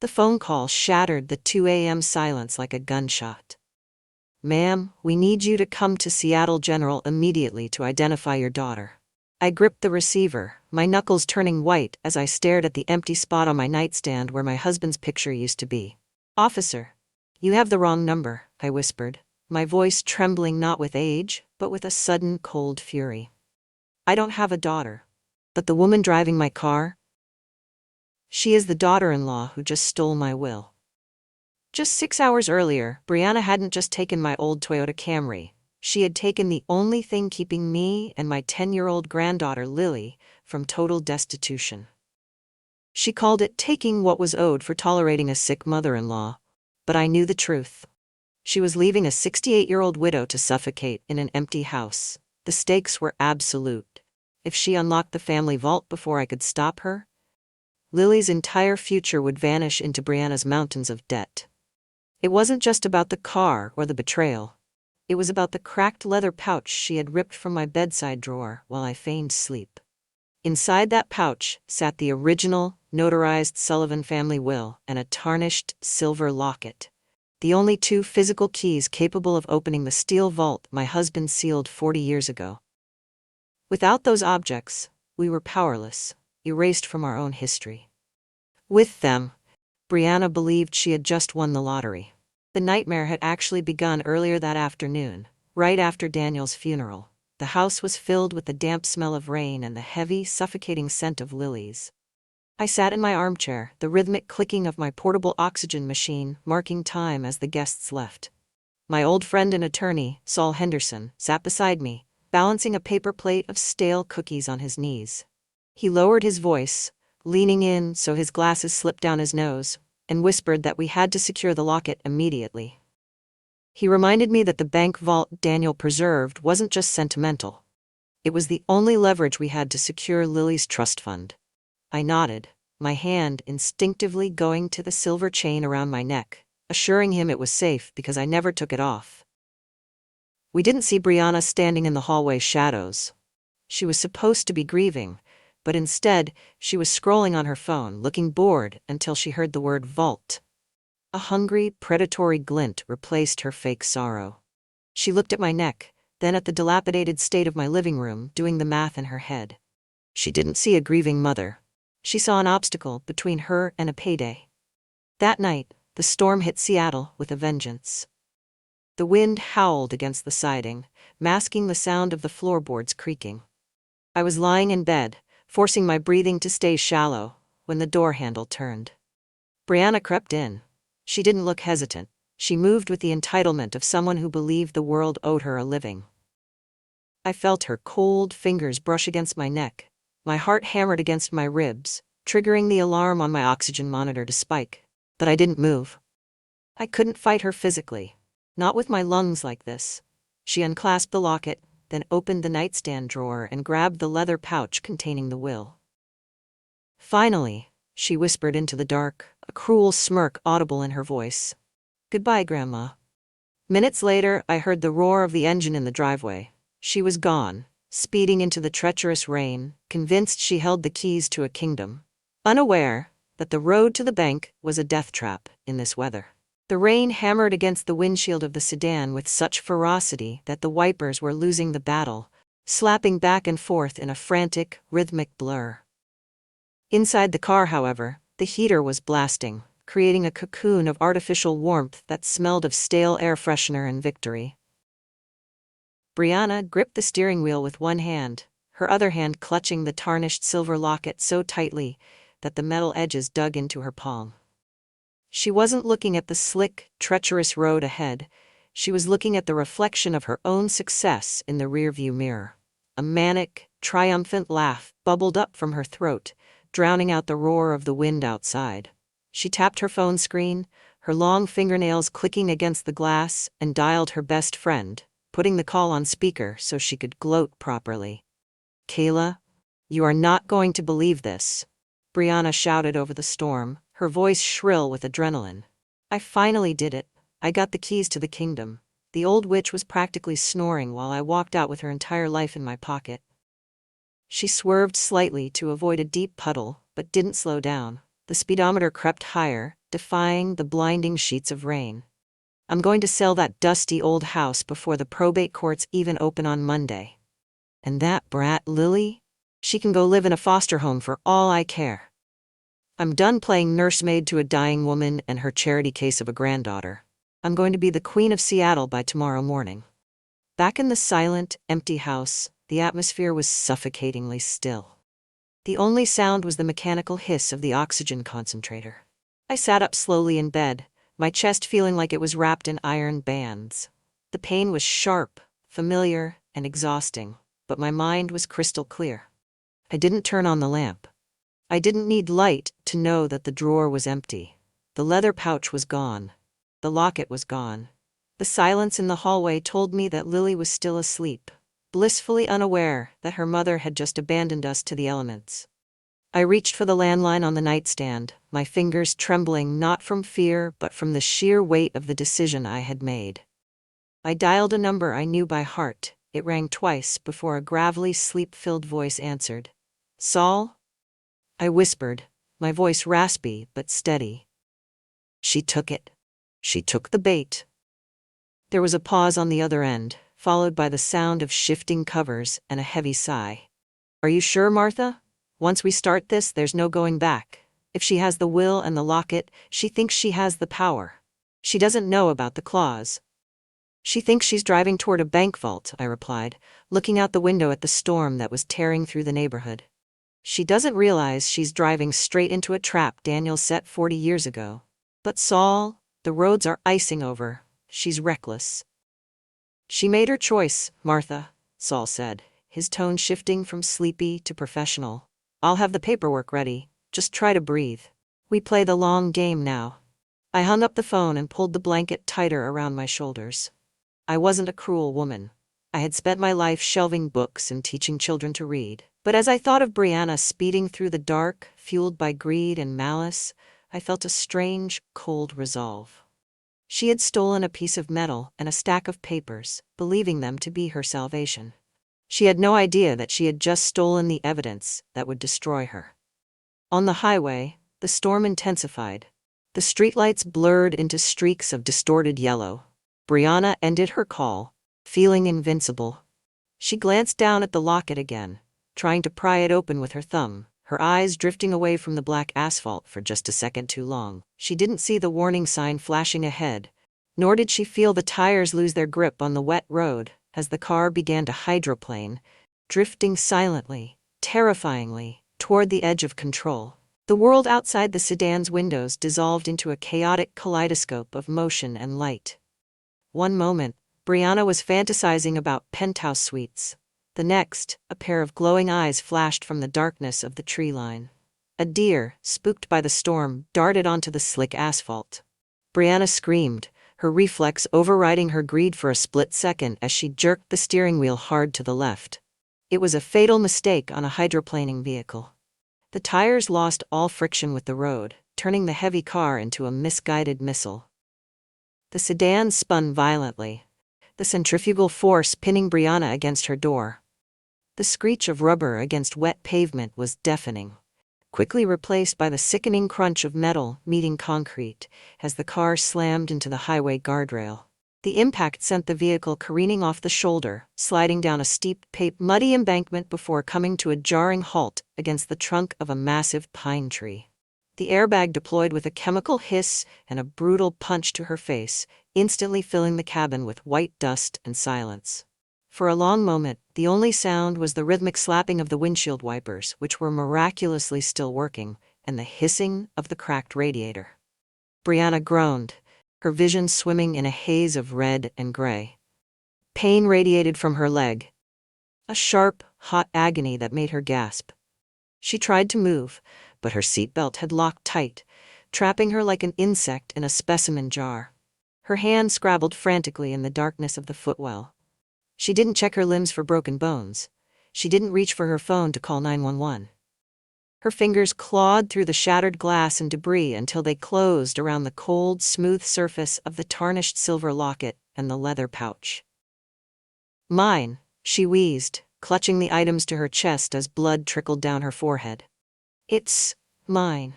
The phone call shattered the 2 a.m. silence like a gunshot. "Ma'am, we need you to come to Seattle General immediately to identify your daughter." I gripped the receiver, my knuckles turning white as I stared at the empty spot on my nightstand where my husband's picture used to be. "Officer, you have the wrong number," I whispered, my voice trembling not with age, but with a sudden cold fury. "I don't have a daughter. But the woman driving my car? She is the daughter-in-law who just stole my will." Just 6 hours earlier, Brianna hadn't just taken my old Toyota Camry. She had taken the only thing keeping me and my 10-year-old granddaughter, Lily, from total destitution. She called it taking what was owed for tolerating a sick mother-in-law, but I knew the truth. She was leaving a 68-year-old widow to suffocate in an empty house. The stakes were absolute. If she unlocked the family vault before I could stop her, Lily's entire future would vanish into Brianna's mountains of debt. It wasn't just about the car or the betrayal. It was about the cracked leather pouch she had ripped from my bedside drawer while I feigned sleep. Inside that pouch sat the original, notarized Sullivan family will and a tarnished silver locket, the only 2 physical keys capable of opening the steel vault my husband sealed 40 years ago. Without those objects, we were powerless, erased from our own history. With them, Brianna believed she had just won the lottery. The nightmare had actually begun earlier that afternoon, right after Daniel's funeral. The house was filled with the damp smell of rain and the heavy, suffocating scent of lilies. I sat in my armchair, the rhythmic clicking of my portable oxygen machine marking time as the guests left. My old friend and attorney, Saul Henderson, sat beside me, balancing a paper plate of stale cookies on his knees. He lowered his voice, leaning in so his glasses slipped down his nose, and whispered that we had to secure the locket immediately. He reminded me that the bank vault Daniel preserved wasn't just sentimental. It was the only leverage we had to secure Lily's trust fund. I nodded, my hand instinctively going to the silver chain around my neck, assuring him it was safe because I never took it off. We didn't see Brianna standing in the hallway shadows. She was supposed to be grieving, but instead, she was scrolling on her phone, looking bored until she heard the word vault. A hungry, predatory glint replaced her fake sorrow. She looked at my neck, then at the dilapidated state of my living room, doing the math in her head. She didn't see a grieving mother. She saw an obstacle between her and a payday. That night, the storm hit Seattle with a vengeance. The wind howled against the siding, masking the sound of the floorboards creaking. I was lying in bed, forcing my breathing to stay shallow, when the door handle turned. Brianna crept in. She didn't look hesitant. She moved with the entitlement of someone who believed the world owed her a living. I felt her cold fingers brush against my neck. My heart hammered against my ribs, triggering the alarm on my oxygen monitor to spike. But I didn't move. I couldn't fight her physically. Not with my lungs like this. She unclasped the locket, then opened the nightstand drawer and grabbed the leather pouch containing the will. "Finally," she whispered into the dark, a cruel smirk audible in her voice. "Goodbye, Grandma." Minutes later, I heard the roar of the engine in the driveway. She was gone, speeding into the treacherous rain, convinced she held the keys to a kingdom, unaware that the road to the bank was a death trap in this weather. The rain hammered against the windshield of the sedan with such ferocity that the wipers were losing the battle, slapping back and forth in a frantic, rhythmic blur. Inside the car, however, the heater was blasting, creating a cocoon of artificial warmth that smelled of stale air freshener and victory. Brianna gripped the steering wheel with one hand, her other hand clutching the tarnished silver locket so tightly that the metal edges dug into her palm. She wasn't looking at the slick, treacherous road ahead. She was looking at the reflection of her own success in the rearview mirror. A manic, triumphant laugh bubbled up from her throat, drowning out the roar of the wind outside. She tapped her phone screen, her long fingernails clicking against the glass, and dialed her best friend, putting the call on speaker so she could gloat properly. "Kayla, you are not going to believe this," Brianna shouted over the storm, her voice shrill with adrenaline. "I finally did it. I got the keys to the kingdom." The old witch was practically snoring while I walked out with her entire life in my pocket. She swerved slightly to avoid a deep puddle, but didn't slow down. The speedometer crept higher, defying the blinding sheets of rain. I'm going to sell that dusty old house before the probate courts even open on Monday. And that brat Lily? She can go live in a foster home for all I care. I'm done playing nursemaid to a dying woman and her charity case of a granddaughter. I'm going to be the Queen of Seattle by tomorrow morning. Back in the silent, empty house, the atmosphere was suffocatingly still. The only sound was the mechanical hiss of the oxygen concentrator. I sat up slowly in bed, my chest feeling like it was wrapped in iron bands. The pain was sharp, familiar, and exhausting, but my mind was crystal clear. I didn't turn on the lamp. I didn't need light to know that the drawer was empty. The leather pouch was gone. The locket was gone. The silence in the hallway told me that Lily was still asleep, blissfully unaware that her mother had just abandoned us to the elements. I reached for the landline on the nightstand, my fingers trembling not from fear but from the sheer weight of the decision I had made. I dialed a number I knew by heart. It rang twice before a gravelly, sleep-filled voice answered. "Saul?" I whispered, my voice raspy but steady. She took it. She took the bait. There was a pause on the other end, followed by the sound of shifting covers and a heavy sigh. "Are you sure, Martha? Once we start this, there's no going back. If she has the will and the locket, she thinks she has the power. She doesn't know about the clause." "She thinks she's driving toward a bank vault," I replied, looking out the window at the storm that was tearing through the neighborhood. "She doesn't realize she's driving straight into a trap Daniel set 40 years ago. But Saul, the roads are icing over. She's reckless." "She made her choice, Martha," Saul said, his tone shifting from sleepy to professional. "I'll have the paperwork ready. Just try to breathe. We play the long game now." I hung up the phone and pulled the blanket tighter around my shoulders. I wasn't a cruel woman. I had spent my life shelving books and teaching children to read. But as I thought of Brianna speeding through the dark, fueled by greed and malice, I felt a strange, cold resolve. She had stolen a piece of metal and a stack of papers, believing them to be her salvation. She had no idea that she had just stolen the evidence that would destroy her. On the highway, the storm intensified. The streetlights blurred into streaks of distorted yellow. Brianna ended her call, feeling invincible. She glanced down at the locket again, trying to pry it open with her thumb, her eyes drifting away from the black asphalt for just a second too long. She didn't see the warning sign flashing ahead, nor did she feel the tires lose their grip on the wet road as the car began to hydroplane, drifting silently, terrifyingly, toward the edge of control. The world outside the sedan's windows dissolved into a chaotic kaleidoscope of motion and light. One moment, Brianna was fantasizing about penthouse suites. The next, a pair of glowing eyes flashed from the darkness of the tree line. A deer, spooked by the storm, darted onto the slick asphalt. Brianna screamed, her reflex overriding her greed for a split second as she jerked the steering wheel hard to the left. It was a fatal mistake on a hydroplaning vehicle. The tires lost all friction with the road, turning the heavy car into a misguided missile. The sedan spun violently, the centrifugal force pinning Brianna against her door. The screech of rubber against wet pavement was deafening, quickly replaced by the sickening crunch of metal meeting concrete as the car slammed into the highway guardrail. The impact sent the vehicle careening off the shoulder, sliding down a steep, muddy embankment before coming to a jarring halt against the trunk of a massive pine tree. The airbag deployed with a chemical hiss and a brutal punch to her face, instantly filling the cabin with white dust and silence. For a long moment, the only sound was the rhythmic slapping of the windshield wipers, which were miraculously still working, and the hissing of the cracked radiator. Brianna groaned, her vision swimming in a haze of red and gray. Pain radiated from her leg, a sharp, hot agony that made her gasp. She tried to move, but her seatbelt had locked tight, trapping her like an insect in a specimen jar. Her hand scrabbled frantically in the darkness of the footwell. She didn't check her limbs for broken bones. She didn't reach for her phone to call 911. Her fingers clawed through the shattered glass and debris until they closed around the cold, smooth surface of the tarnished silver locket and the leather pouch. "Mine," she wheezed, clutching the items to her chest as blood trickled down her forehead. "It's mine."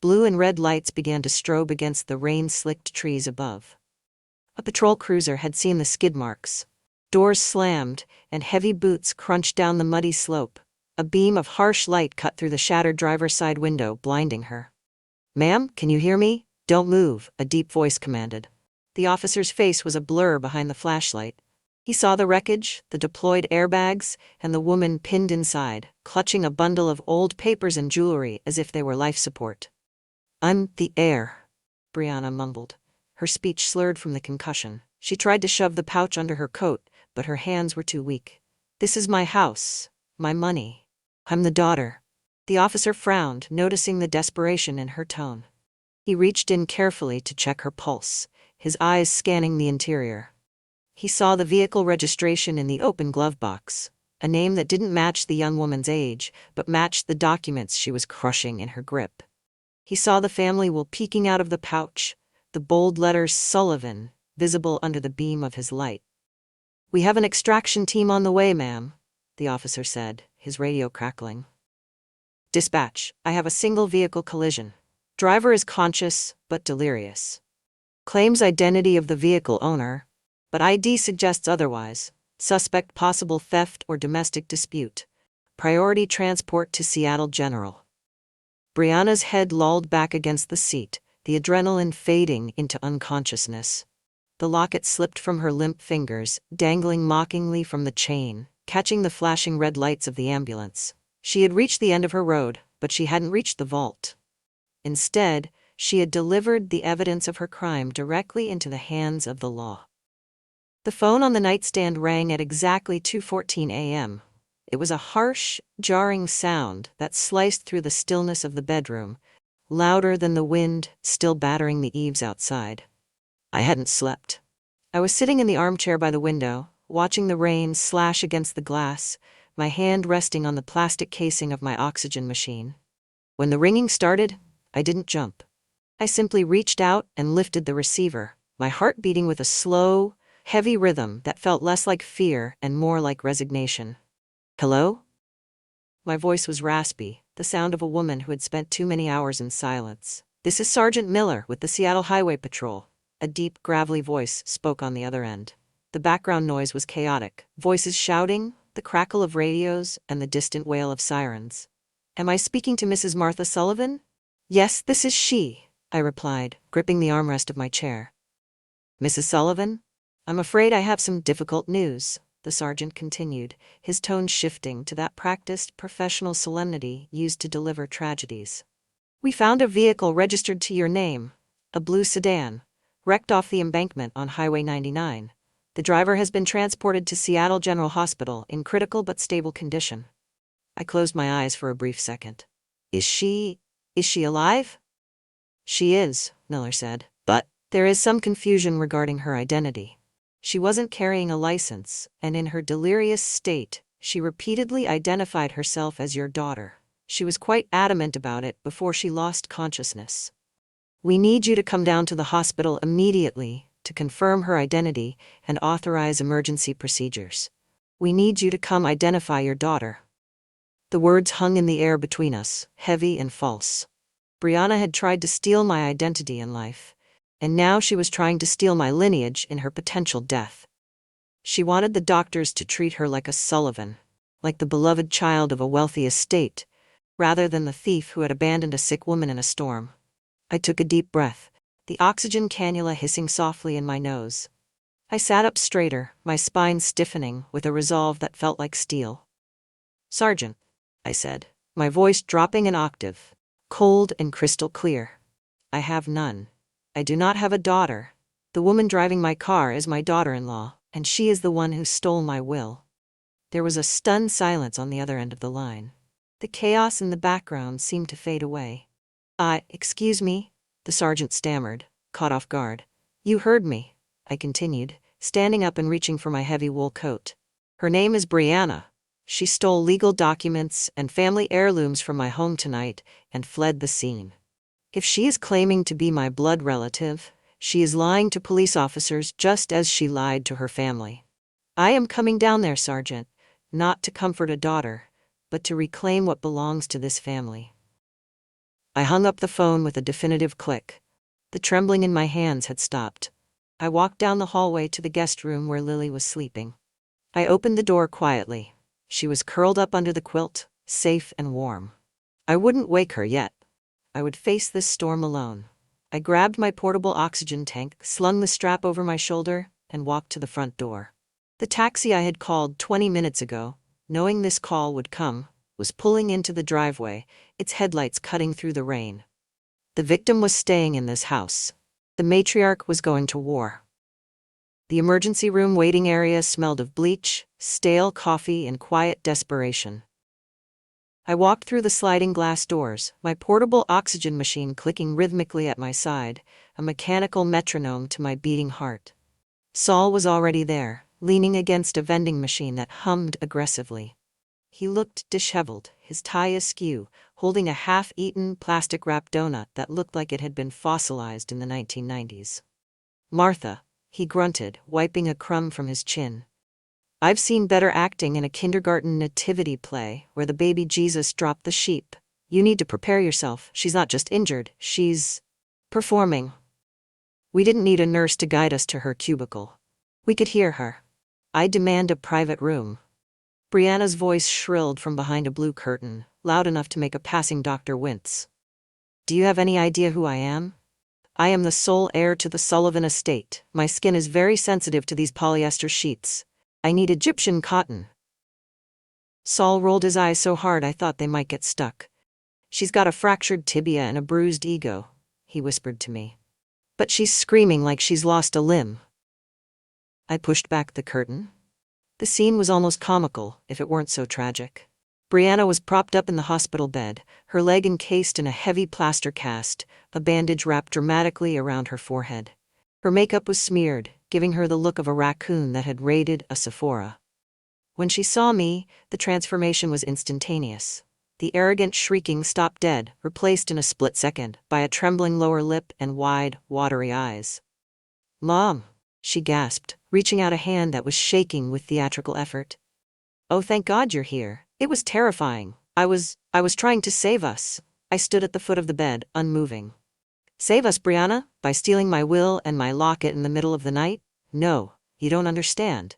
Blue and red lights began to strobe against the rain-slicked trees above. A patrol cruiser had seen the skid marks. Doors slammed, and heavy boots crunched down the muddy slope. A beam of harsh light cut through the shattered driver's side window, blinding her. "Ma'am, can you hear me? Don't move," a deep voice commanded. The officer's face was a blur behind the flashlight. He saw the wreckage, the deployed airbags, and the woman pinned inside, clutching a bundle of old papers and jewelry as if they were life support. "I'm the heir," Brianna mumbled. Her speech slurred from the concussion. She tried to shove the pouch under her coat, but her hands were too weak. "This is my house, my money. I'm the daughter." The officer frowned, noticing the desperation in her tone. He reached in carefully to check her pulse, his eyes scanning the interior. He saw the vehicle registration in the open glove box, a name that didn't match the young woman's age, but matched the documents she was crushing in her grip. He saw the family will peeking out of the pouch, the bold letters Sullivan, visible under the beam of his light. "We have an extraction team on the way, ma'am," the officer said, his radio crackling. "Dispatch, I have a single vehicle collision. Driver is conscious, but delirious. Claims identity of the vehicle owner, but ID suggests otherwise. Suspect possible theft or domestic dispute. Priority transport to Seattle General." Brianna's head lolled back against the seat, the adrenaline fading into unconsciousness. The locket slipped from her limp fingers, dangling mockingly from the chain, catching the flashing red lights of the ambulance. She had reached the end of her road, but she hadn't reached the vault. Instead, she had delivered the evidence of her crime directly into the hands of the law. The phone on the nightstand rang at exactly 2:14 a.m. It was a harsh, jarring sound that sliced through the stillness of the bedroom, louder than the wind still battering the eaves outside. I hadn't slept. I was sitting in the armchair by the window, watching the rain slash against the glass, my hand resting on the plastic casing of my oxygen machine. When the ringing started, I didn't jump. I simply reached out and lifted the receiver, my heart beating with a slow, heavy rhythm that felt less like fear and more like resignation. "Hello?" My voice was raspy, the sound of a woman who had spent too many hours in silence. "This is Sergeant Miller with the Seattle Highway Patrol." A deep, gravelly voice spoke on the other end. The background noise was chaotic, voices shouting, the crackle of radios, and the distant wail of sirens. "Am I speaking to Mrs. Martha Sullivan?" "Yes, this is she," I replied, gripping the armrest of my chair. "Mrs. Sullivan? I'm afraid I have some difficult news," the sergeant continued, his tone shifting to that practiced, professional solemnity used to deliver tragedies. "We found a vehicle registered to your name, a blue sedan, wrecked off the embankment on Highway 99. The driver has been transported to Seattle General Hospital in critical but stable condition." I closed my eyes for a brief second. Is she alive?" "She is," Miller said, "but there is some confusion regarding her identity. She wasn't carrying a license, and in her delirious state, she repeatedly identified herself as your daughter. She was quite adamant about it before she lost consciousness. We need you to come down to the hospital immediately to confirm her identity and authorize emergency procedures. We need you to come identify your daughter." The words hung in the air between us, heavy and false. Brianna had tried to steal my identity in life, and now she was trying to steal my lineage in her potential death. She wanted the doctors to treat her like a Sullivan, like the beloved child of a wealthy estate, rather than the thief who had abandoned a sick woman in a storm. I took a deep breath, the oxygen cannula hissing softly in my nose. I sat up straighter, my spine stiffening with a resolve that felt like steel. "Sergeant," I said, my voice dropping an octave, cold and crystal clear. "I have none. I do not have a daughter. The woman driving my car is my daughter-in-law, and she is the one who stole my will." There was a stunned silence on the other end of the line. The chaos in the background seemed to fade away. Excuse me," the sergeant stammered, caught off guard. "You heard me," I continued, standing up and reaching for my heavy wool coat. "Her name is Brianna. She stole legal documents and family heirlooms from my home tonight and fled the scene. If she is claiming to be my blood relative, she is lying to police officers just as she lied to her family. I am coming down there, Sergeant, not to comfort a daughter, but to reclaim what belongs to this family." I hung up the phone with a definitive click. The trembling in my hands had stopped. I walked down the hallway to the guest room where Lily was sleeping. I opened the door quietly. She was curled up under the quilt, safe and warm. I wouldn't wake her yet. I would face this storm alone. I grabbed my portable oxygen tank, slung the strap over my shoulder, and walked to the front door. The taxi I had called 20 minutes ago, knowing this call would come, was pulling into the driveway, its headlights cutting through the rain. The victim was staying in this house. The matriarch was going to war. The emergency room waiting area smelled of bleach, stale coffee, and quiet desperation. I walked through the sliding glass doors, my portable oxygen machine clicking rhythmically at my side, a mechanical metronome to my beating heart. Saul was already there, leaning against a vending machine that hummed aggressively. He looked disheveled, his tie askew, holding a half-eaten plastic-wrapped donut that looked like it had been fossilized in the 1990s. "Martha," he grunted, wiping a crumb from his chin. "I've seen better acting in a kindergarten nativity play where the baby Jesus dropped the sheep. You need to prepare yourself. She's not just injured, she's performing." We didn't need a nurse to guide us to her cubicle. We could hear her. "I demand a private room." Brianna's voice shrilled from behind a blue curtain, loud enough to make a passing doctor wince. "Do you have any idea who I am? I am the sole heir to the Sullivan estate. My skin is very sensitive to these polyester sheets. I need Egyptian cotton." Saul rolled his eyes so hard I thought they might get stuck. "She's got a fractured tibia and a bruised ego," he whispered to me. "But she's screaming like she's lost a limb." I pushed back the curtain. The scene was almost comical, if it weren't so tragic. Brianna was propped up in the hospital bed, her leg encased in a heavy plaster cast, a bandage wrapped dramatically around her forehead. Her makeup was smeared, giving her the look of a raccoon that had raided a Sephora. When she saw me, the transformation was instantaneous. The arrogant shrieking stopped dead, replaced in a split second by a trembling lower lip and wide, watery eyes. "Mom," she gasped, reaching out a hand that was shaking with theatrical effort. "Oh, thank God you're here. It was terrifying. I was trying to save us." I stood at the foot of the bed, unmoving. "Save us, Brianna? By stealing my will and my locket in the middle of the night? No, you don't understand."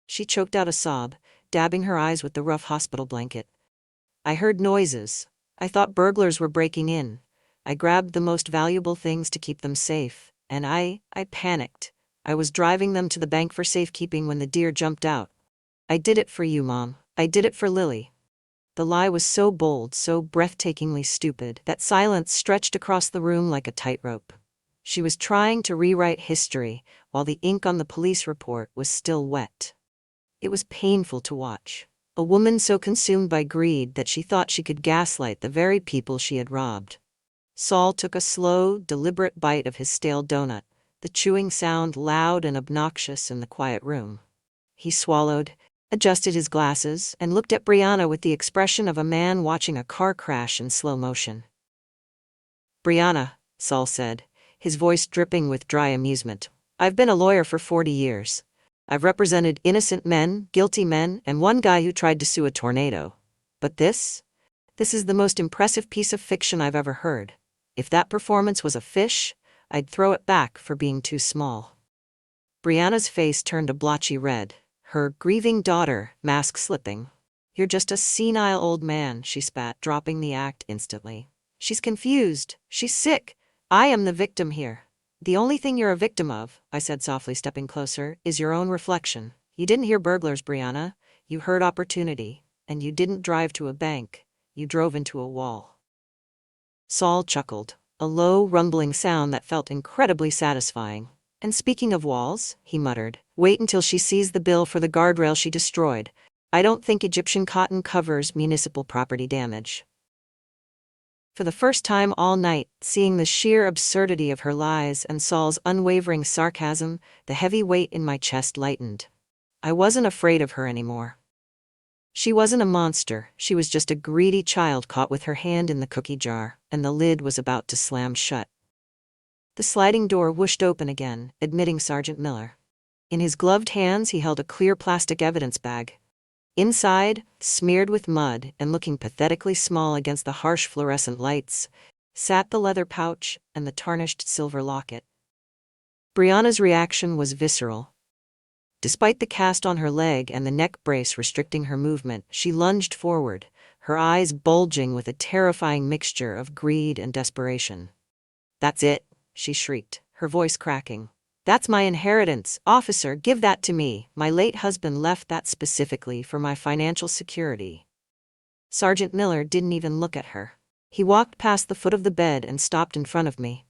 She choked out a sob, dabbing her eyes with the rough hospital blanket. "I heard noises. I thought burglars were breaking in. I grabbed the most valuable things to keep them safe, and I panicked. I was driving them to the bank for safekeeping when the deer jumped out. I did it for you, Mom. I did it for Lily." The lie was so bold, so breathtakingly stupid, that silence stretched across the room like a tightrope. She was trying to rewrite history, while the ink on the police report was still wet. It was painful to watch. A woman so consumed by greed that she thought she could gaslight the very people she had robbed. Saul took a slow, deliberate bite of his stale donut, the chewing sound loud and obnoxious in the quiet room. He swallowed, adjusted his glasses, and looked at Brianna with the expression of a man watching a car crash in slow motion. "Brianna," Saul said, his voice dripping with dry amusement, "I've been a lawyer for 40 years. I've represented innocent men, guilty men, and one guy who tried to sue a tornado. But this is the most impressive piece of fiction I've ever heard. If that performance was a fish, I'd throw it back for being too small." Brianna's face turned a blotchy red, her grieving daughter, mask slipping. "You're just a senile old man," she spat, dropping the act instantly. "She's confused. She's sick. I am the victim here." "The only thing you're a victim of," I said softly, stepping closer, "is your own reflection. You didn't hear burglars, Brianna. You heard opportunity. And you didn't drive to a bank. You drove into a wall." Saul chuckled, a low, rumbling sound that felt incredibly satisfying. "And speaking of walls," he muttered, "wait until she sees the bill for the guardrail she destroyed. I don't think Egyptian cotton covers municipal property damage." For the first time all night, seeing the sheer absurdity of her lies and Saul's unwavering sarcasm, the heavy weight in my chest lightened. I wasn't afraid of her anymore. She wasn't a monster, she was just a greedy child caught with her hand in the cookie jar, and the lid was about to slam shut. The sliding door whooshed open again, admitting Sergeant Miller. In his gloved hands he held a clear plastic evidence bag. Inside, smeared with mud and looking pathetically small against the harsh fluorescent lights, sat the leather pouch and the tarnished silver locket. Brianna's reaction was visceral. Despite the cast on her leg and the neck brace restricting her movement, she lunged forward, her eyes bulging with a terrifying mixture of greed and desperation. "That's it," she shrieked, her voice cracking. "That's my inheritance. Officer, give that to me. My late husband left that specifically for my financial security." Sergeant Miller didn't even look at her. He walked past the foot of the bed and stopped in front of me.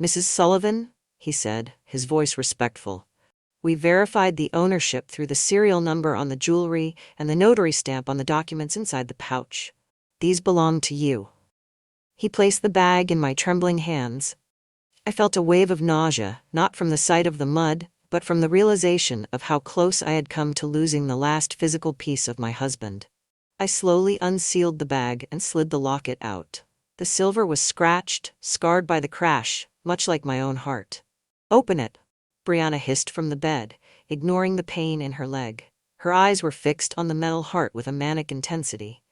"Mrs. Sullivan," he said, his voice respectful, "we verified the ownership through the serial number on the jewelry and the notary stamp on the documents inside the pouch. These belong to you." He placed the bag in my trembling hands. I felt a wave of nausea, not from the sight of the mud, but from the realization of how close I had come to losing the last physical piece of my husband. I slowly unsealed the bag and slid the locket out. The silver was scratched, scarred by the crash, much like my own heart. "Open it," Brianna hissed from the bed, ignoring the pain in her leg. Her eyes were fixed on the metal heart with a manic intensity.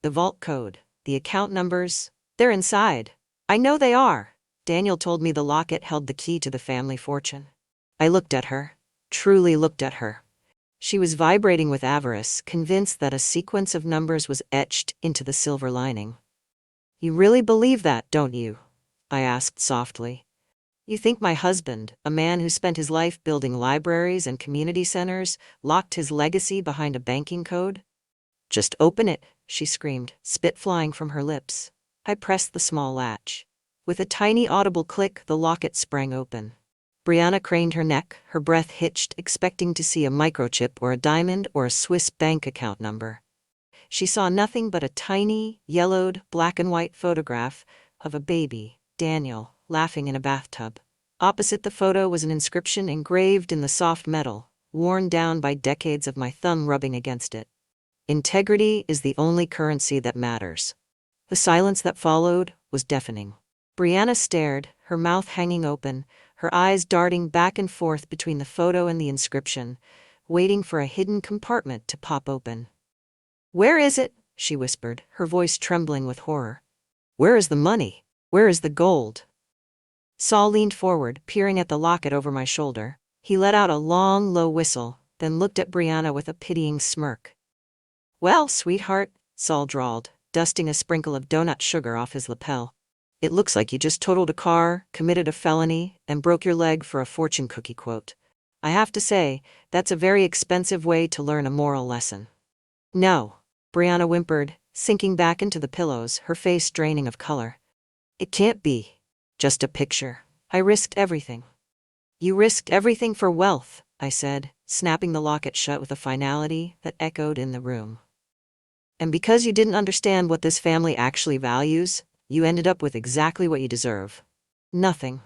"The vault code, the account numbers, they're inside. I know they are. Daniel told me the locket held the key to the family fortune." I looked at her, truly looked at her. She was vibrating with avarice, convinced that a sequence of numbers was etched into the silver lining. "You really believe that, don't you?" I asked softly. "You think my husband, a man who spent his life building libraries and community centers, locked his legacy behind a banking code?" "Just open it," she screamed, spit flying from her lips. I pressed the small latch. With a tiny audible click, the locket sprang open. Brianna craned her neck, her breath hitched, expecting to see a microchip or a diamond or a Swiss bank account number. She saw nothing but a tiny, yellowed, black and white photograph of a baby, Daniel, laughing in a bathtub. Opposite the photo was an inscription engraved in the soft metal, worn down by decades of my thumb rubbing against it. "Integrity is the only currency that matters." The silence that followed was deafening. Brianna stared, her mouth hanging open, her eyes darting back and forth between the photo and the inscription, waiting for a hidden compartment to pop open. "Where is it?" she whispered, her voice trembling with horror. "Where is the money? Where is the gold?" Saul leaned forward, peering at the locket over my shoulder. He let out a long, low whistle, then looked at Brianna with a pitying smirk. "Well, sweetheart," Saul drawled, dusting a sprinkle of donut sugar off his lapel. "It looks like you just totaled a car, committed a felony, and broke your leg for a fortune cookie quote. I have to say, that's a very expensive way to learn a moral lesson." "No," Brianna whimpered, sinking back into the pillows, her face draining of color. "It can't be. Just a picture. I risked everything." "You risked everything for wealth," I said, snapping the locket shut with a finality that echoed in the room. "And because you didn't understand what this family actually values, you ended up with exactly what you deserve. Nothing."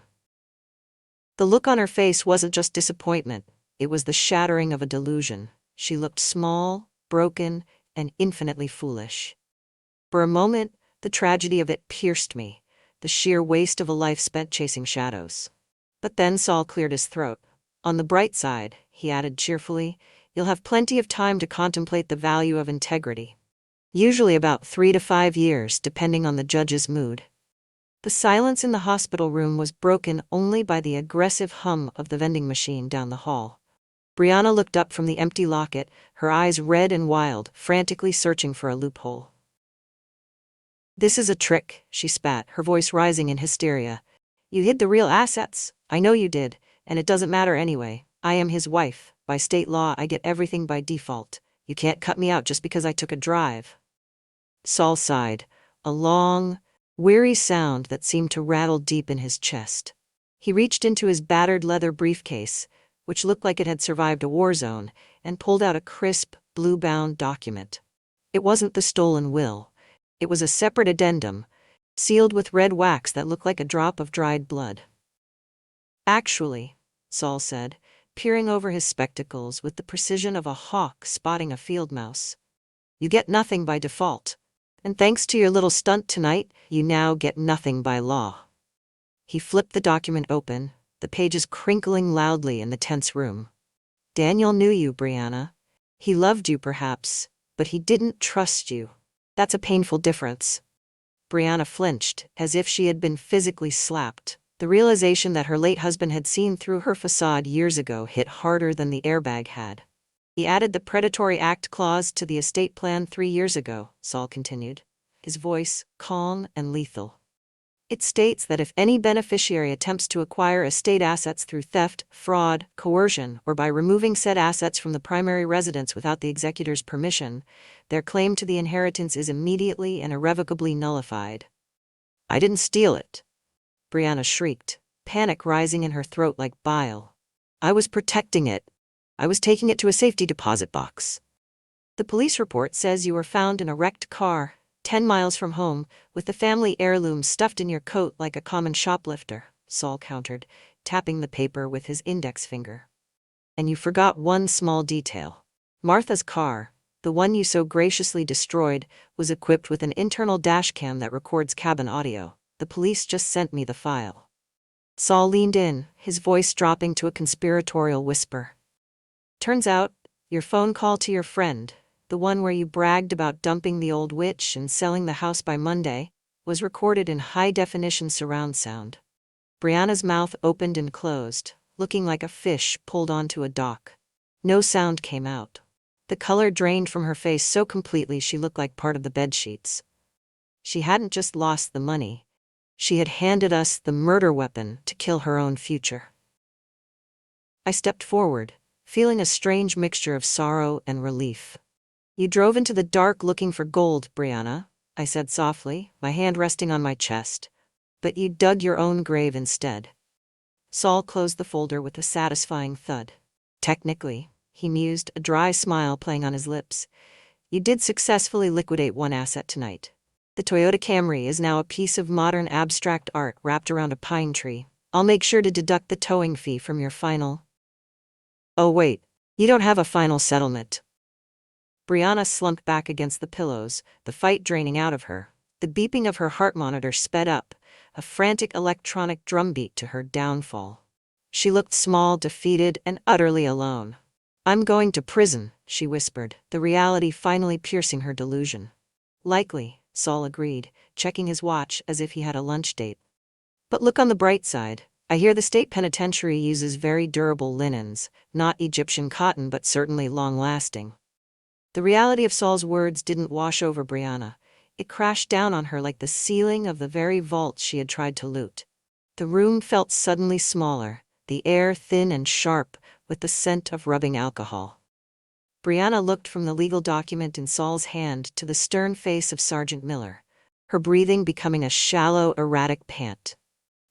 The look on her face wasn't just disappointment, it was the shattering of a delusion. She looked small, broken, and infinitely foolish. For a moment, the tragedy of it pierced me, the sheer waste of a life spent chasing shadows. But then Saul cleared his throat. "On the bright side," he added cheerfully, "you'll have plenty of time to contemplate the value of integrity. Usually about 3 to 5 years, depending on the judge's mood." The silence in the hospital room was broken only by the aggressive hum of the vending machine down the hall. Brianna looked up from the empty locket, her eyes red and wild, frantically searching for a loophole. "This is a trick," she spat, her voice rising in hysteria. "You hid the real assets. I know you did, and it doesn't matter anyway. I am his wife. By state law, I get everything by default. You can't cut me out just because I took a drive." Saul sighed, a long, weary sound that seemed to rattle deep in his chest. He reached into his battered leather briefcase, which looked like it had survived a war zone, and pulled out a crisp, blue-bound document. It wasn't the stolen will. It was a separate addendum, sealed with red wax that looked like a drop of dried blood. "Actually," Saul said, peering over his spectacles with the precision of a hawk spotting a field mouse, "you get nothing by default. And thanks to your little stunt tonight, you now get nothing by law." He flipped the document open, the pages crinkling loudly in the tense room. "Daniel knew you, Brianna. He loved you perhaps, but he didn't trust you. That's a painful difference. Brianna flinched, as if she had been physically slapped. The realization that her late husband had seen through her facade years ago hit harder than the airbag had. He added the Predatory Act Clause to the estate plan 3 years ago, Saul continued, his voice calm and lethal. It states that if any beneficiary attempts to acquire estate assets through theft, fraud, coercion, or by removing said assets from the primary residence without the executor's permission, their claim to the inheritance is immediately and irrevocably nullified. I didn't steal it, Brianna shrieked, panic rising in her throat like bile. I was protecting it. I was taking it to a safety deposit box. The police report says you were found in a wrecked car, 10 miles from home, with the family heirloom stuffed in your coat like a common shoplifter, Saul countered, tapping the paper with his index finger. And you forgot one small detail. Martha's car, the one you so graciously destroyed, was equipped with an internal dashcam that records cabin audio. The police just sent me the file. Saul leaned in, his voice dropping to a conspiratorial whisper. Turns out, your phone call to your friend, the one where you bragged about dumping the old witch and selling the house by Monday, was recorded in high-definition surround sound. Brianna's mouth opened and closed, looking like a fish pulled onto a dock. No sound came out. The color drained from her face so completely she looked like part of the bedsheets. She hadn't just lost the money. She had handed us the murder weapon to kill her own future. I stepped forward, feeling a strange mixture of sorrow and relief. You drove into the dark looking for gold, Brianna, I said softly, my hand resting on my chest. But you dug your own grave instead. Saul closed the folder with a satisfying thud. Technically, he mused, a dry smile playing on his lips, you did successfully liquidate one asset tonight. The Toyota Camry is now a piece of modern abstract art wrapped around a pine tree. I'll make sure to deduct the towing fee from your final. Oh wait, you don't have a final settlement. Brianna slumped back against the pillows, the fight draining out of her. The beeping of her heart monitor sped up, a frantic electronic drumbeat to her downfall. She looked small, defeated, and utterly alone. I'm going to prison, she whispered, the reality finally piercing her delusion. Likely, Saul agreed, checking his watch as if he had a lunch date. But look on the bright side. I hear the state penitentiary uses very durable linens, not Egyptian cotton but certainly long-lasting. The reality of Saul's words didn't wash over Brianna. It crashed down on her like the ceiling of the very vault she had tried to loot. The room felt suddenly smaller, the air thin and sharp, with the scent of rubbing alcohol. Brianna looked from the legal document in Saul's hand to the stern face of Sergeant Miller, her breathing becoming a shallow, erratic pant.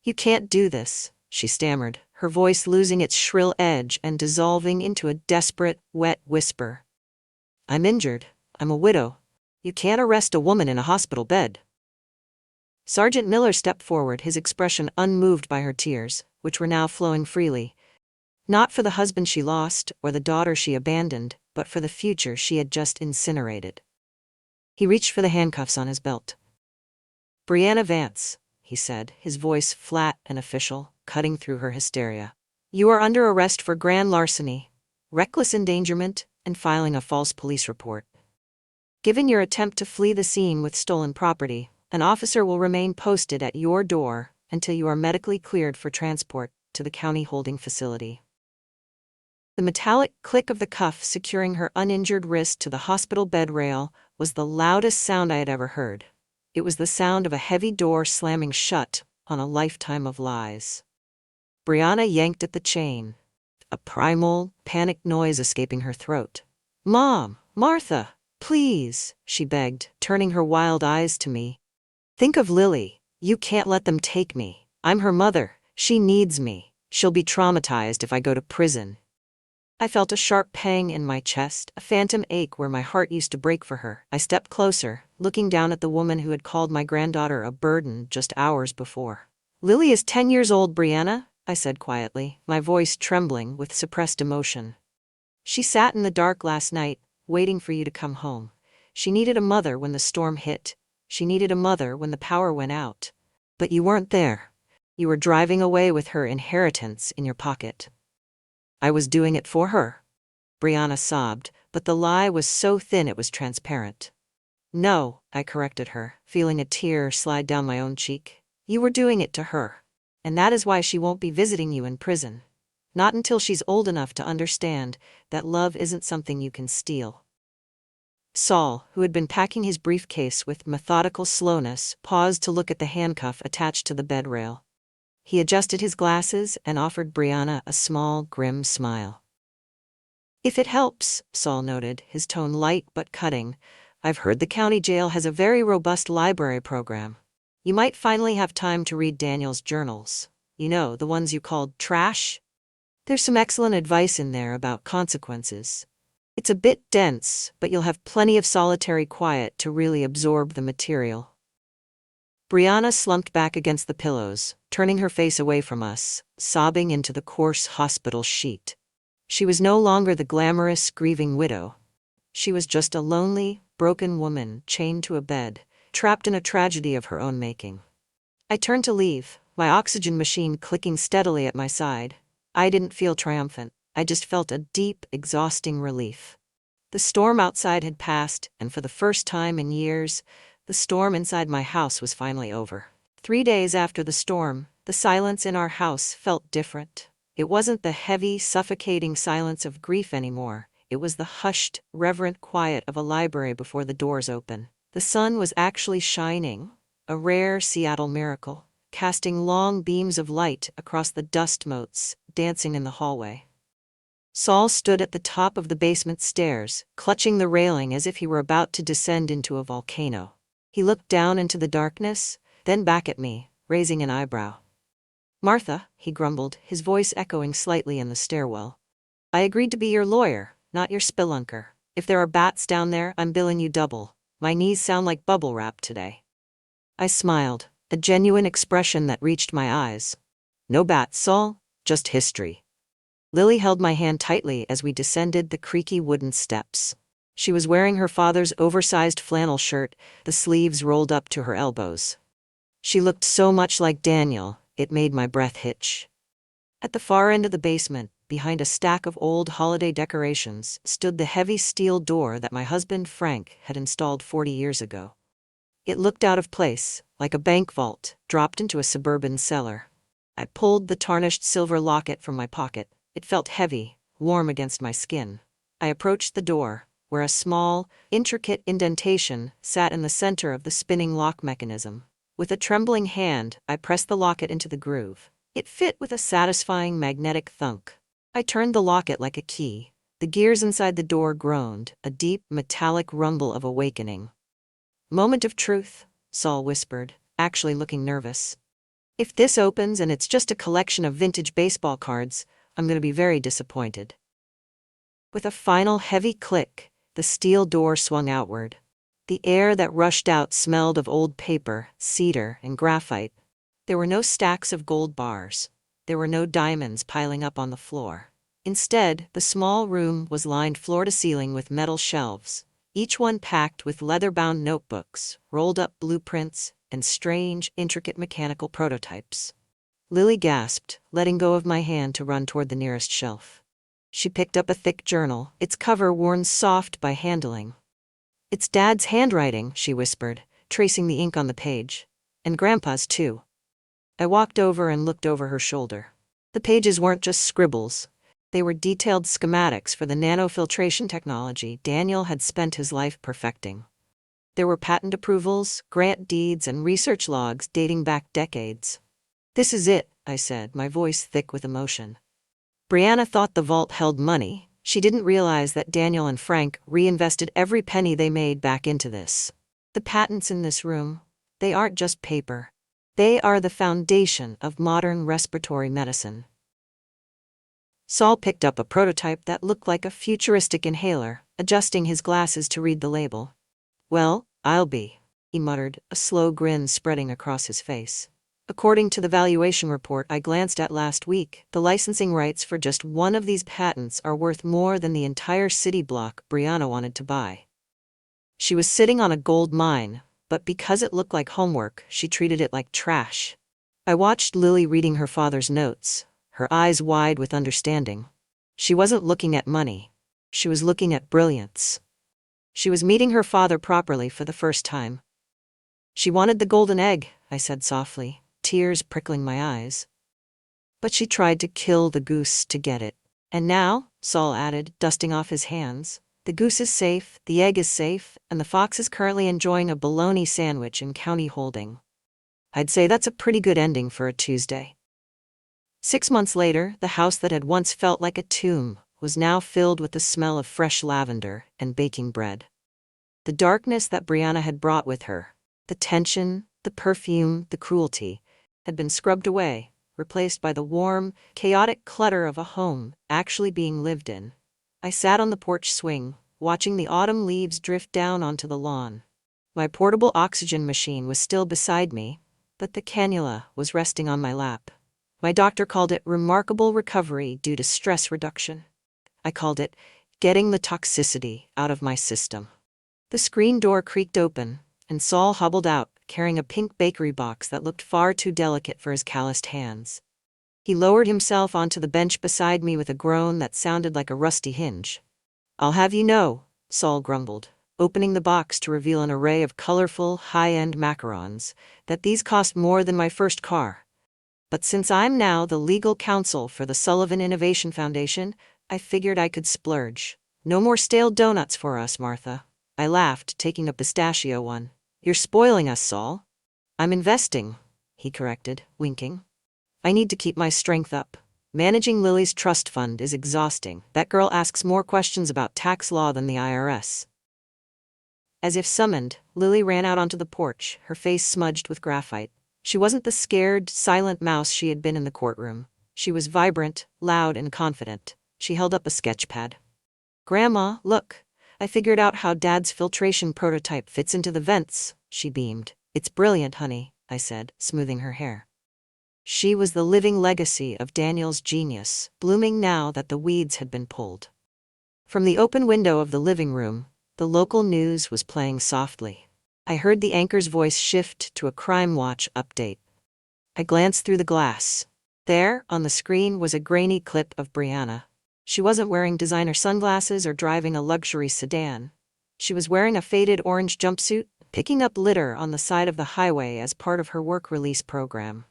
You can't do this, she stammered, her voice losing its shrill edge and dissolving into a desperate, wet whisper. I'm injured. I'm a widow. You can't arrest a woman in a hospital bed. Sergeant Miller stepped forward, his expression unmoved by her tears, which were now flowing freely. Not for the husband she lost or the daughter she abandoned, but for the future she had just incinerated. He reached for the handcuffs on his belt. Brianna Vance, he said, his voice flat and official, cutting through her hysteria. You are under arrest for grand larceny, reckless endangerment, and filing a false police report. Given your attempt to flee the scene with stolen property, an officer will remain posted at your door until you are medically cleared for transport to the county holding facility. The metallic click of the cuff securing her uninjured wrist to the hospital bed rail was the loudest sound I had ever heard. It was the sound of a heavy door slamming shut on a lifetime of lies. Brianna yanked at the chain, a primal, panicked noise escaping her throat. Mom, Martha, please, she begged, turning her wild eyes to me. Think of Lily. You can't let them take me. I'm her mother. She needs me. She'll be traumatized if I go to prison. I felt a sharp pang in my chest, a phantom ache where my heart used to break for her. I stepped closer, looking down at the woman who had called my granddaughter a burden just hours before. Lily is 10 years old, Brianna, I said quietly, my voice trembling with suppressed emotion. She sat in the dark last night, waiting for you to come home. She needed a mother when the storm hit. She needed a mother when the power went out. But you weren't there. You were driving away with her inheritance in your pocket. I was doing it for her. Brianna sobbed, but the lie was so thin it was transparent. No, I corrected her, feeling a tear slide down my own cheek. You were doing it to her. And that is why she won't be visiting you in prison. Not until she's old enough to understand that love isn't something you can steal. Saul, who had been packing his briefcase with methodical slowness, paused to look at the handcuff attached to the bed rail. He adjusted his glasses and offered Brianna a small, grim smile. If it helps, Saul noted, his tone light but cutting, I've heard the county jail has a very robust library program. You might finally have time to read Daniel's journals. You know, the ones you called trash? There's some excellent advice in there about consequences. It's a bit dense, but you'll have plenty of solitary quiet to really absorb the material. Brianna slumped back against the pillows, turning her face away from us, sobbing into the coarse hospital sheet. She was no longer the glamorous, grieving widow. She was just a lonely, broken woman chained to a bed, trapped in a tragedy of her own making. I turned to leave, my oxygen machine clicking steadily at my side. I didn't feel triumphant. I just felt a deep, exhausting relief. The storm outside had passed, and for the first time in years, the storm inside my house was finally over. 3 days after the storm, the silence in our house felt different. It wasn't the heavy, suffocating silence of grief anymore. It was the hushed, reverent quiet of a library before the doors open. The sun was actually shining, a rare Seattle miracle, casting long beams of light across the dust motes, dancing in the hallway. Saul stood at the top of the basement stairs, clutching the railing as if he were about to descend into a volcano. He looked down into the darkness, then back at me, raising an eyebrow. Martha, he grumbled, his voice echoing slightly in the stairwell. I agreed to be your lawyer, not your spelunker. If there are bats down there, I'm billing you double. My knees sound like bubble wrap today. I smiled, a genuine expression that reached my eyes. No bats, Saul, just history. Lily held my hand tightly as we descended the creaky wooden steps. She was wearing her father's oversized flannel shirt, the sleeves rolled up to her elbows. She looked so much like Daniel, it made my breath hitch. At the far end of the basement, behind a stack of old holiday decorations, stood the heavy steel door that my husband Frank had installed 40 years ago. It looked out of place, like a bank vault, dropped into a suburban cellar. I pulled the tarnished silver locket from my pocket. It felt heavy, warm against my skin. I approached the door, where a small, intricate indentation sat in the center of the spinning lock mechanism. With a trembling hand, I pressed the locket into the groove. It fit with a satisfying magnetic thunk. I turned the locket like a key. The gears inside the door groaned, a deep, metallic rumble of awakening. Moment of truth, Saul whispered, actually looking nervous. If this opens and it's just a collection of vintage baseball cards, I'm going to be very disappointed. With a final heavy click, the steel door swung outward. The air that rushed out smelled of old paper, cedar, and graphite. There were no stacks of gold bars. There were no diamonds piling up on the floor. Instead, the small room was lined floor to ceiling with metal shelves, each one packed with leather-bound notebooks, rolled-up blueprints, and strange, intricate mechanical prototypes. Lily gasped, letting go of my hand to run toward the nearest shelf. She picked up a thick journal, its cover worn soft by handling. It's Dad's handwriting, she whispered, tracing the ink on the page. And Grandpa's too. I walked over and looked over her shoulder. The pages weren't just scribbles. They were detailed schematics for the nanofiltration technology Daniel had spent his life perfecting. There were patent approvals, grant deeds, and research logs dating back decades. This is it, I said, my voice thick with emotion. Brianna thought the vault held money. She didn't realize that Daniel and Frank reinvested every penny they made back into this. The patents in this room, they aren't just paper. They are the foundation of modern respiratory medicine. Saul picked up a prototype that looked like a futuristic inhaler, adjusting his glasses to read the label. Well, I'll be, he muttered, a slow grin spreading across his face. According to the valuation report I glanced at last week, the licensing rights for just one of these patents are worth more than the entire city block Brianna wanted to buy. She was sitting on a gold mine, but because it looked like homework, she treated it like trash. I watched Lily reading her father's notes, her eyes wide with understanding. She wasn't looking at money. She was looking at brilliance. She was meeting her father properly for the first time. She wanted the golden egg, I said softly, tears prickling my eyes. But she tried to kill the goose to get it. And now, Saul added, dusting off his hands, the goose is safe, the egg is safe, and the fox is currently enjoying a bologna sandwich in county holding. I'd say that's a pretty good ending for a Tuesday. 6 months later, the house that had once felt like a tomb was now filled with the smell of fresh lavender and baking bread. The darkness that Brianna had brought with her, the tension, the perfume, the cruelty, had been scrubbed away, replaced by the warm, chaotic clutter of a home actually being lived in. I sat on the porch swing, watching the autumn leaves drift down onto the lawn. My portable oxygen machine was still beside me, but the cannula was resting on my lap. My doctor called it remarkable recovery due to stress reduction. I called it getting the toxicity out of my system. The screen door creaked open, and Saul hobbled out, carrying a pink bakery box that looked far too delicate for his calloused hands. He lowered himself onto the bench beside me with a groan that sounded like a rusty hinge. "I'll have you know," Saul grumbled, opening the box to reveal an array of colorful, high-end macarons, "that these cost more than my first car. But since I'm now the legal counsel for the Sullivan Innovation Foundation, I figured I could splurge. No more stale donuts for us, Martha." I laughed, taking a pistachio one. "You're spoiling us, Saul." "I'm investing," he corrected, winking. "I need to keep my strength up. Managing Lily's trust fund is exhausting. That girl asks more questions about tax law than the IRS. As if summoned, Lily ran out onto the porch, her face smudged with graphite. She wasn't the scared, silent mouse she had been in the courtroom. She was vibrant, loud, and confident. She held up a sketch pad. "Grandma, look. I figured out how Dad's filtration prototype fits into the vents," she beamed. "It's brilliant, honey," I said, smoothing her hair. She was the living legacy of Daniel's genius, blooming now that the weeds had been pulled. From the open window of the living room, the local news was playing softly. I heard the anchor's voice shift to a Crime Watch update. I glanced through the glass. There, on the screen, was a grainy clip of Brianna. She wasn't wearing designer sunglasses or driving a luxury sedan. She was wearing a faded orange jumpsuit, picking up litter on the side of the highway as part of her work release program.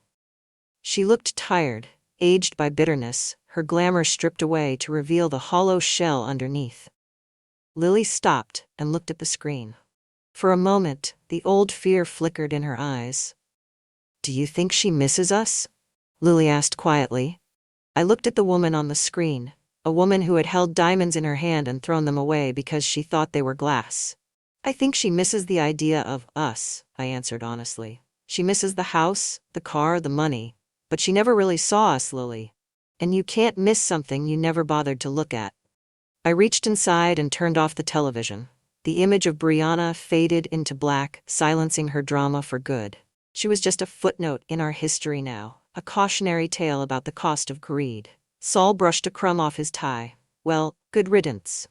She looked tired, aged by bitterness, her glamour stripped away to reveal the hollow shell underneath. Lily stopped and looked at the screen. For a moment, the old fear flickered in her eyes. "Do you think she misses us?" Lily asked quietly. I looked at the woman on the screen, a woman who had held diamonds in her hand and thrown them away because she thought they were glass. "I think she misses the idea of us," I answered honestly. "She misses the house, the car, the money. But she never really saw us, Lily. And you can't miss something you never bothered to look at." I reached inside and turned off the television. The image of Brianna faded into black, silencing her drama for good. She was just a footnote in our history now, a cautionary tale about the cost of greed. Saul brushed a crumb off his tie. "Well, good riddance.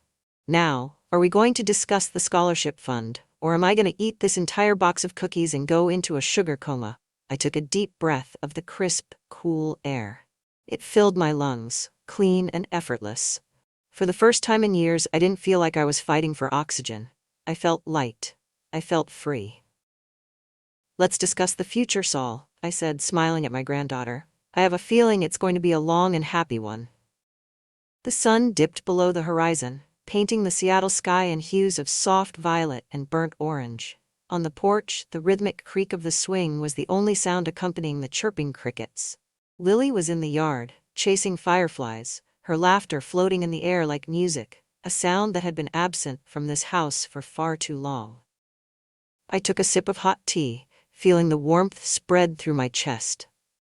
Now, are we going to discuss the scholarship fund, or am I going to eat this entire box of cookies and go into a sugar coma?" I took a deep breath of the crisp, cool air. It filled my lungs, clean and effortless. For the first time in years, I didn't feel like I was fighting for oxygen. I felt light. I felt free. "Let's discuss the future, Saul," I said, smiling at my granddaughter. "I have a feeling it's going to be a long and happy one." The sun dipped below the horizon, painting the Seattle sky in hues of soft violet and burnt orange. On the porch, the rhythmic creak of the swing was the only sound accompanying the chirping crickets. Lily was in the yard, chasing fireflies, her laughter floating in the air like music, a sound that had been absent from this house for far too long. I took a sip of hot tea, feeling the warmth spread through my chest.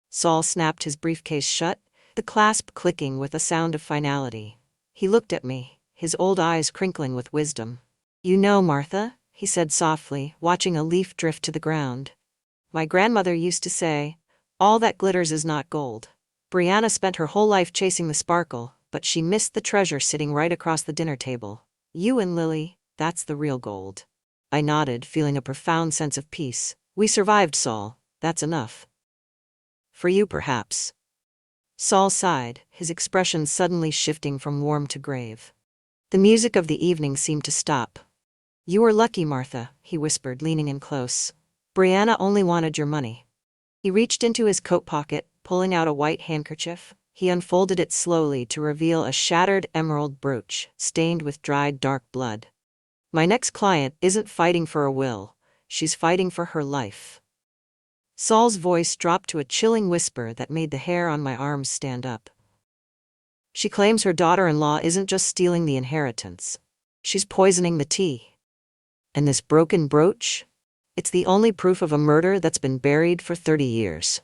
Saul snapped his briefcase shut, the clasp clicking with a sound of finality. He looked at me, his old eyes crinkling with wisdom. "You know, Martha," he said softly, watching a leaf drift to the ground. "My grandmother used to say, 'All that glitters is not gold.' Brianna spent her whole life chasing the sparkle, but she missed the treasure sitting right across the dinner table. You and Lily, that's the real gold." I nodded, feeling a profound sense of peace. "We survived, Saul. That's enough." "For you, perhaps." Saul sighed, his expression suddenly shifting from warm to grave. The music of the evening seemed to stop. "You were lucky, Martha," he whispered, leaning in close. "Brianna only wanted your money." He reached into his coat pocket, pulling out a white handkerchief. He unfolded it slowly to reveal a shattered emerald brooch, stained with dried dark blood. "My next client isn't fighting for a will, she's fighting for her life." Saul's voice dropped to a chilling whisper that made the hair on my arms stand up. "She claims her daughter-in-law isn't just stealing the inheritance. She's poisoning the tea. And this broken brooch? It's the only proof of a murder that's been buried for 30 years.